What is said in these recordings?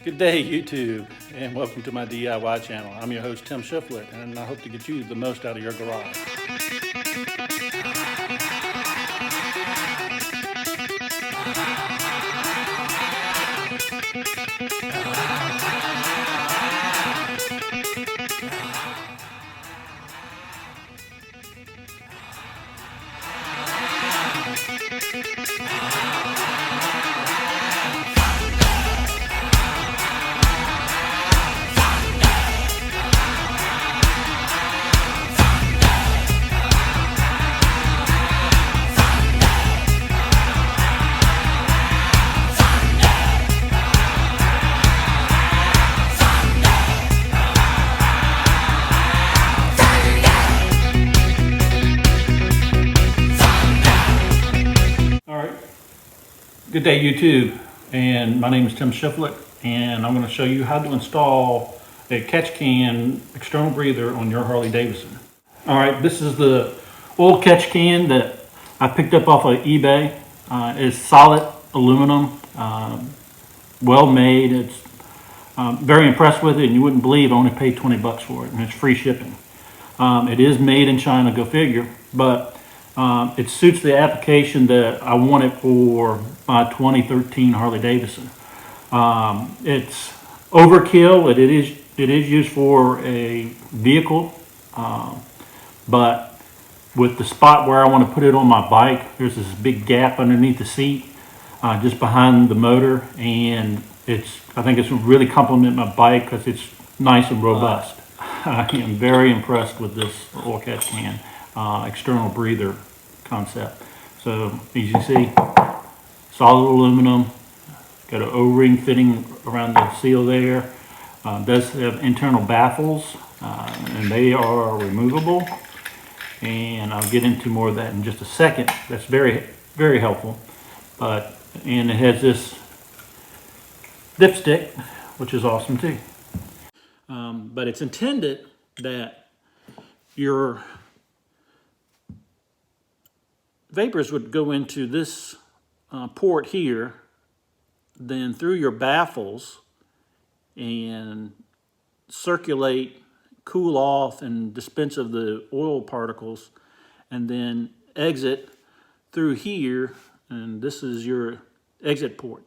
Good day, YouTube, and welcome to my DIY channel. I'm your host, Tim Shiflett, and I hope to get you the most out of your garage. All right. Good day, YouTube, and my name is Tim Shiflett, and I'm going to show you how to install a catch can external breather on your Harley Davidson. All right, this is the old catch can that I picked up off of eBay. It's solid aluminum, well made. It's very impressed with it, and you wouldn't believe I only paid 20 bucks for it, and it's free shipping. It is made in China, go figure, but it suits the application that I want it for my 2013 Harley Davidson. It's overkill. It is used for a vehicle, but with the spot where I want to put it on my bike, there's this big gap underneath the seat, just behind the motor, and I think it's really complement my bike because it's nice and robust. I am very impressed with this oil catch can external breather concept. So as you see, solid aluminum, got an O-ring fitting around the seal there. Does have internal baffles, and they are removable. And I'll get into more of that in just a second. That's very, very helpful. And it has this dipstick, which is awesome too. But it's intended that your vapors would go into this port here, then through your baffles and circulate, cool off, and dispense of the oil particles, and then exit through here, and this is your exit port.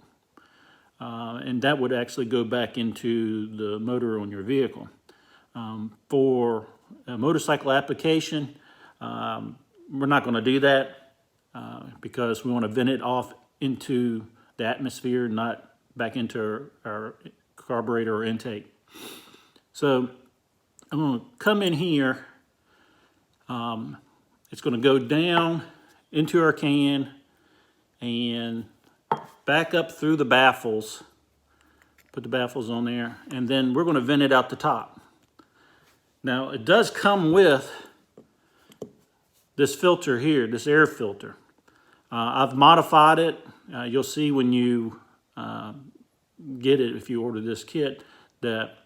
And that would actually go back into the motor on your vehicle. For a motorcycle application, we're not going to do that because we want to vent it off into the atmosphere, not back into our carburetor or intake. So I'm going to come in here. It's going to go down into our can and back up through the baffles. Put the baffles on there, and then we're going to vent it out the top. Now, it does come with this filter here, this air filter. I've modified it. You'll see when you get it, if you order this kit, that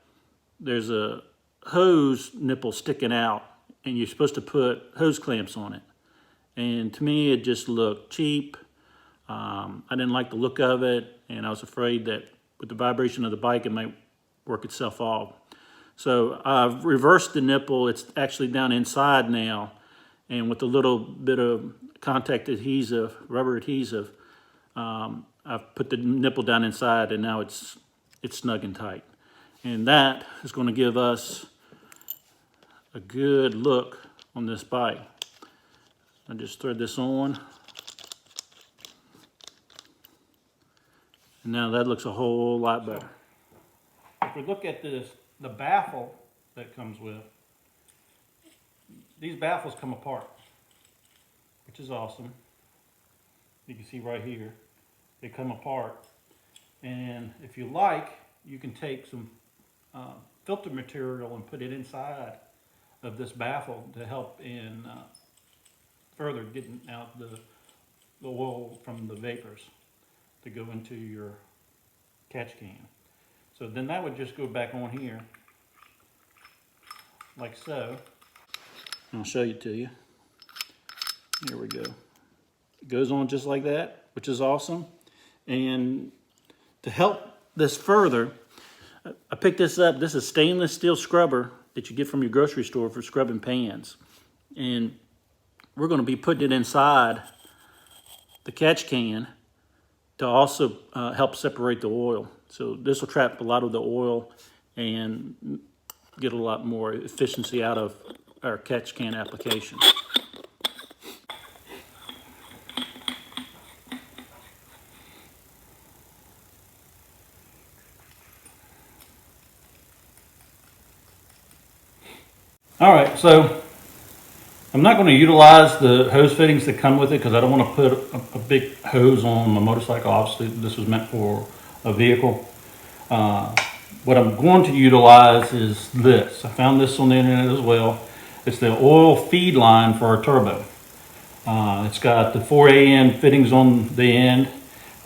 there's a hose nipple sticking out, and you're supposed to put hose clamps on it. And to me, it just looked cheap. I didn't like the look of it, and I was afraid that with the vibration of the bike, it might work itself off. So I've reversed the nipple. It's actually down inside now, and with a little bit of contact adhesive, rubber adhesive, I've put the nipple down inside, and now it's snug and tight. And that is going to give us a good look on this bike. I just thread this on. And now that looks a whole lot better. If we look at the baffle that comes with, these baffles come apart, which is awesome. You can see right here, they come apart. And if you like, you can take some filter material and put it inside of this baffle to help in further getting out the oil from the vapors to go into your catch can. So then that would just go back on here like so. I'll show it to you. Here we go. It goes on just like that, which is awesome. And to help this further, I picked this up. This is stainless steel scrubber that you get from your grocery store for scrubbing pans. And we're going to be putting it inside the catch can to also help separate the oil. So this will trap a lot of the oil and get a lot more efficiency out of our catch can application. All right, so I'm not going to utilize the hose fittings that come with it because I don't want to put a big hose on my motorcycle. Obviously, this was meant for a vehicle. What I'm going to utilize is this. I found this on the internet as well. It's the oil feed line for our turbo. It's got the 4AN fittings on the end.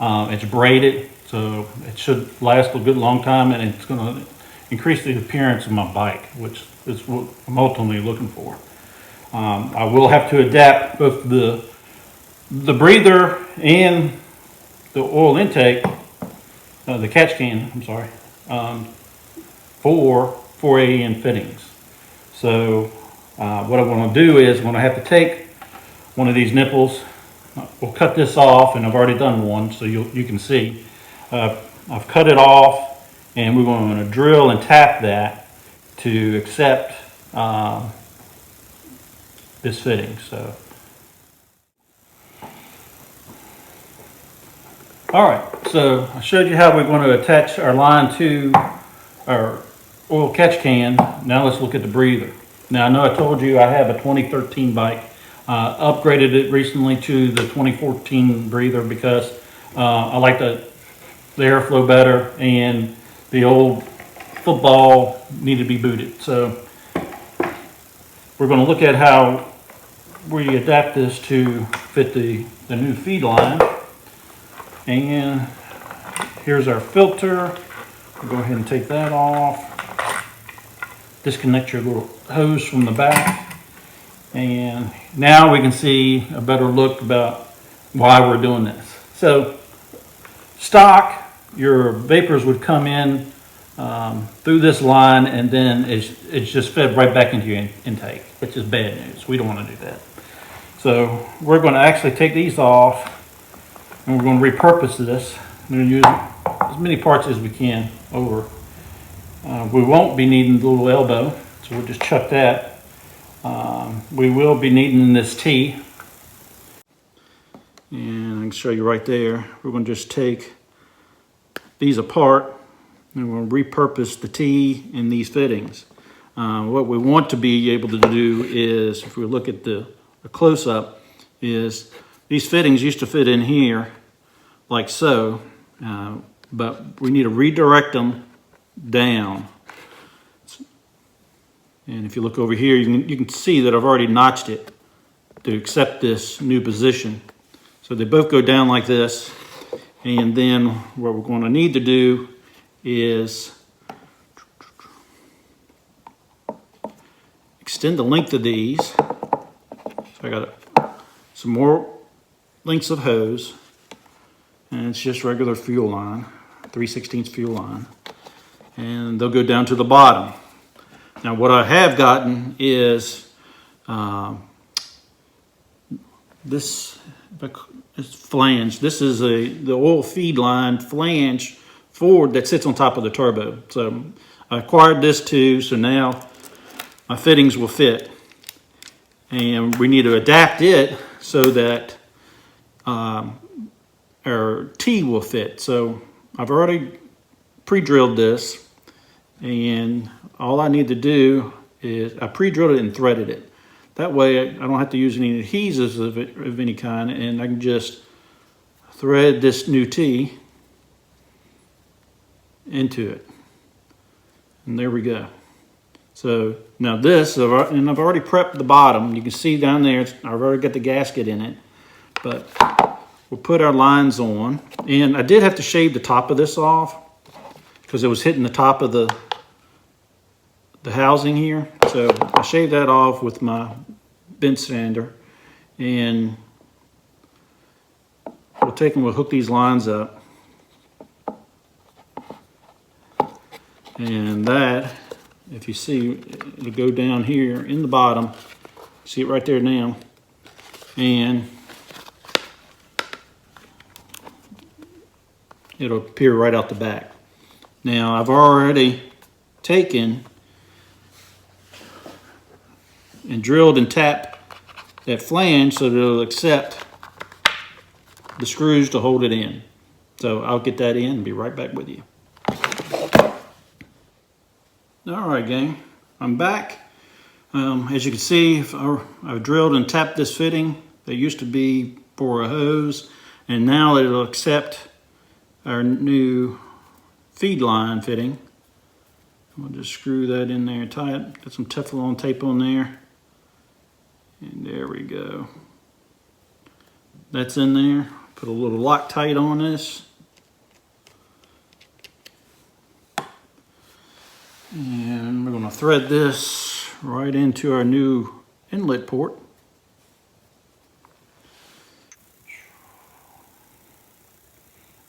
It's braided, so it should last a good long time, and it's going to increase the appearance of my bike, which is what I'm ultimately looking for. I will have to adapt both the breather and the oil intake, the catch can, I'm sorry, for 4AN fittings. So what I want to do is, when I have to take one of these nipples, we'll cut this off, and I've already done one, so you can see. I've cut it off, and we're going to drill and tap that to accept this fitting. So, all right, so I showed you how we're going to attach our line to our oil catch can. Now let's look at the breather. Now I know I told you I have a 2013 bike. Upgraded it recently to the 2014 breather because I like the airflow better, and the old football needed to be booted. So we're going to look at how we adapt this to fit the new feed line. And here's our filter. We'll go ahead and take that off. Disconnect your little hose from the back. And now we can see a better look about why we're doing this. So stock, your vapors would come in through this line, and then it's just fed right back into your intake, which is bad news. We don't want to do that. So we're going to actually take these off, and we're going to repurpose this. We're going to use as many parts as we can over. We won't be needing the little elbow, so we'll just chuck that. We will be needing this T, and I can show you right there. We're going to just take these apart, and we'll repurpose the T in these fittings. What we want to be able to do is, if we look at the close-up, is these fittings used to fit in here like so, but we need to redirect them down. And if you look over here, you can see that I've already notched it to accept this new position. So they both go down like this. And then what we're going to need to do is extend the length of these. So I got some more lengths of hose, and it's just regular fuel line, 3/16 fuel line, and they'll go down to the bottom. Now what I have gotten is this flange. This is the oil feed line flange forward that sits on top of the turbo. So I acquired this too, so now my fittings will fit. And we need to adapt it so that our T will fit. So I've already pre-drilled this, and all I need to do is I pre-drilled it and threaded it. That way I don't have to use any adhesives of any kind, and I can just thread this new T into it. And there we go. So now this, and I've already prepped the bottom. You can see down there, I've already got the gasket in it. But we'll put our lines on. And I did have to shave the top of this off because it was hitting the top of the housing here. So I shaved that off with my bent sander. And we'll take and we'll hook these lines up. And that, if you see, it'll go down here in the bottom. See it right there now. And it'll appear right out the back. Now I've already taken and drilled and tapped that flange so that it'll accept the screws to hold it in. So I'll get that in and be right back with you. All right, gang, I'm back. As you can see, I've drilled and tapped this fitting that used to be for a hose, and now it'll accept our new feed line fitting. I'll just screw that in there tight. Got some Teflon tape on there. And there we go. That's in there. Put a little Loctite on this. And we're going to thread this right into our new inlet port.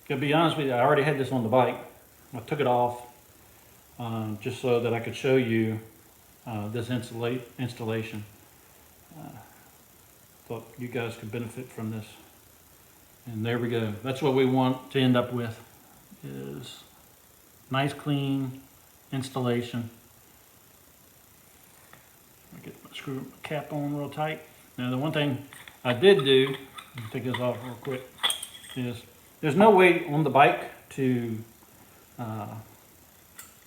To be honest with you, I already had this on the bike. I took it off just so that I could show you this installation. Thought you guys could benefit from this. And there we go. That's what we want to end up with, is nice clean installation. I get my screw cap on real tight. Now the one thing I did do, let me take this off real quick, is there's no way on the bike to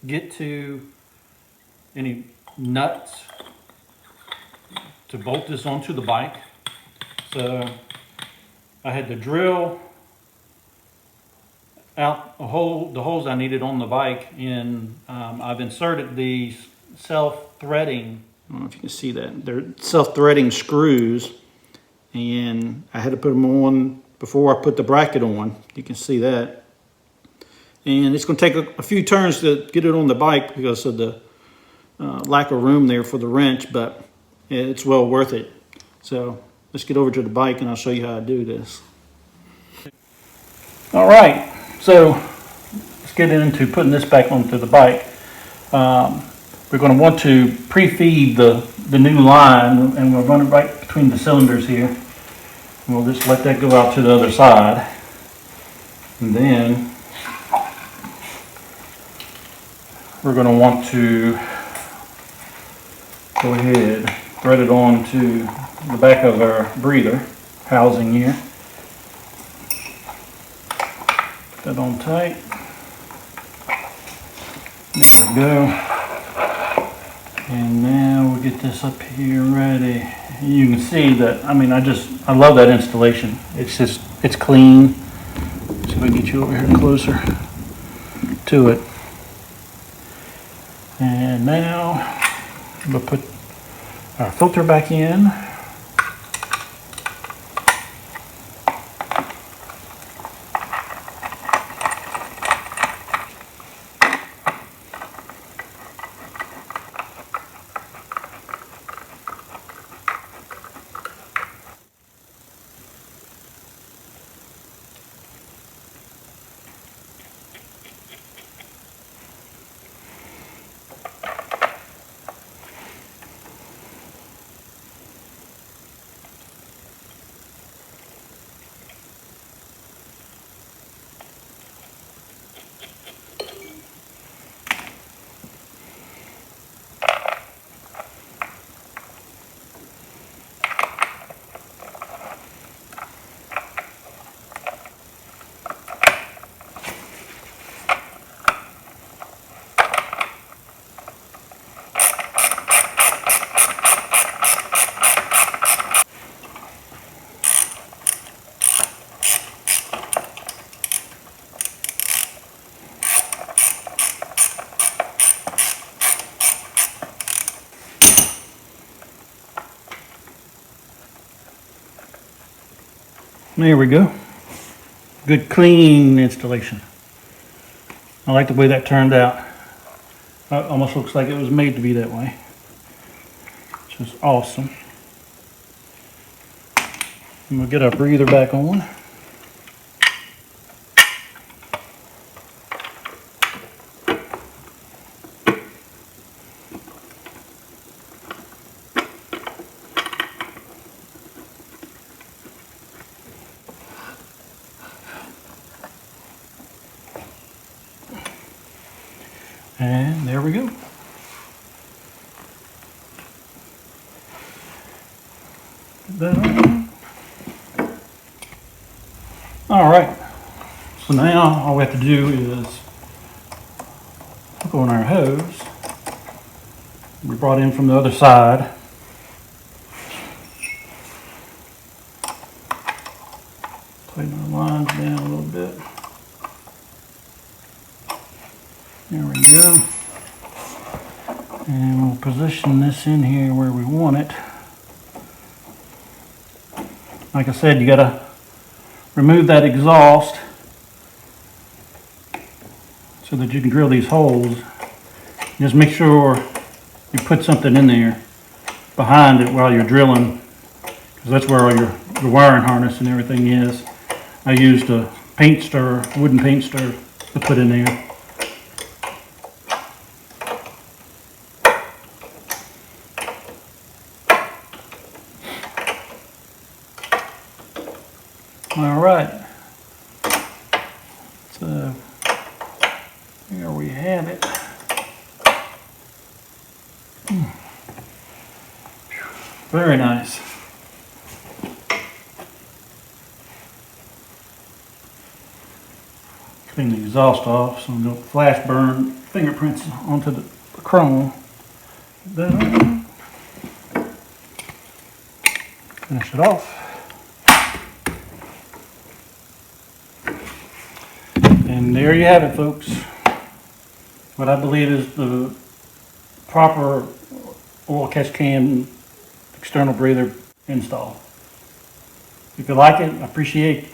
get to any nuts to bolt this onto the bike. So I had to drill out the holes I needed on the bike, and I've inserted these self-threading, I don't know if you can see that, they're self-threading screws, and I had to put them on before I put the bracket on. You can see that. And it's going to take a few turns to get it on the bike because of the lack of room there for the wrench, but it's well worth it. So let's get over to the bike and I'll show you how I do this. All right, so let's get into putting this back onto the bike. We're going to want to pre-feed the new line, and we'll run it right between the cylinders here. We'll just let that go out to the other side. And then we're going to want to go ahead, thread it on to the back of our breather housing here. Put that on tight. There we go. And now we'll get this up here ready. You can see that, I mean, I love that installation. It's clean. See if I can get you over here closer to it. And now we'll put our filter back in. There we go. Good clean installation. I like the way that turned out. It almost looks like it was made to be that way. Which is awesome. And we'll get our breather back on. And there we go. All right, so now all we have to do is hook on our hose. We brought in from the other side. Tighten our lines down a little bit. There we go. And we'll position this in here where we want it. Like I said, you gotta remove that exhaust so that you can drill these holes. Just make sure you put something in there behind it while you're drilling, because that's where all your wiring harness and everything is. I used a paint stir, wooden paint stir, to put in there. All right, so here we have it. Very nice. Clean the exhaust off so no flash burn fingerprints onto the chrome. Then finish it off. And there you have it, folks. What I believe is the proper oil catch can external breather install. If you like it, I appreciate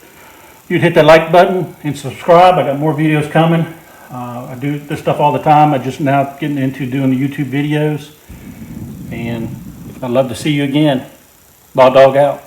you'd hit that like button and subscribe. I got more videos coming. I do this stuff all the time. I just now getting into doing the YouTube videos, and I'd love to see you again. Law Dog out.